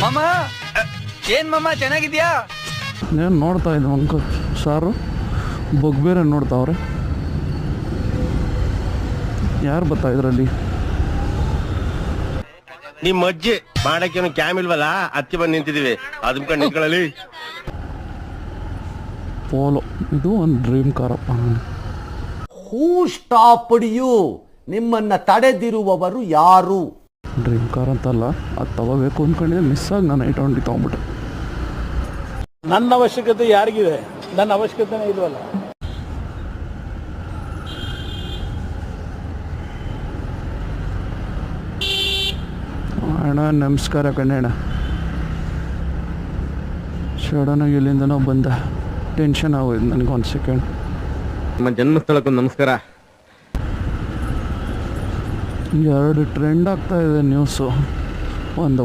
ಮಾಮ ಏನ್ ಮಾಮ ಚೆನ್ನಾಗಿದ್ಯಾ? ಏನು ನೋಡ್ತಾ ಇದ್ದೆ ಅಂಕಲ್ ಸಾರು ಬೊಗ್ಬೇರೆ ನೋಡ್ತಾವ್ರೆ. ಯಾರು ಬರ್ತಾ ಇದ್ರಲ್ಲಿ? ನಿಮ್ ಅಜ್ಜಿ ಮಾಡಕ್ಕೇನು ಕ್ಯಾಮ್ ಇಲ್ವಲ್ಲ, ಹತ್ತಿ ಬಂದು ನಿಂತಿದೀವಿ. ಅದ್ ನಿಂತ್ಕೊಳ್ಳಿ. ಪೋಲೋ ಇದು ಒಂದು ಡ್ರೀಮ್ ಕಾರಪ್ಪ. Who stopped you? ನಿಮ್ಮನ್ನ ತಡೆದಿರುವವರು ಯಾರು? ಡ್ರೀಮ್ ಕಾರ್ ಅಂತಲ್ಲ, ಅದು ತಗೋಬೇಕು ಅಂದ್ಕೊಂಡಿದ್ದೆ, ಮಿಸ್ ಆಗಿ ನಾನು 820 ತೊಗೊಂಬಿಟ್ಟೆ. ನನ್ನ ಅವಶ್ಯಕತೆ ಯಾರಿಗಿದೆ? ನನ್ನ ಅವಶ್ಯಕತೆನೇ ಇಲ್ವಲ್ಲ. ಅಣ್ಣ ನಮಸ್ಕಾರ ಕಣ್ಣಣ್ಣ. ಸಡನ್ನಾಗಿ ಇಲ್ಲಿಂದನೋ ಬಂದ, ಟೆನ್ಷನ್ ಆಗೋಯ್ತು ನನಗೆ. ಒಂದು ಸೆಕೆಂಡ್. ನಿಮ್ಮ ಜನ್ಮಸ್ಥಳಕ್ಕೊಂದು ನಮಸ್ಕಾರ. 2 ಟ್ರೆಂಡ್ ಆಗ್ತಾ ಇದೆ ನ್ಯೂಸು. ಒಂದು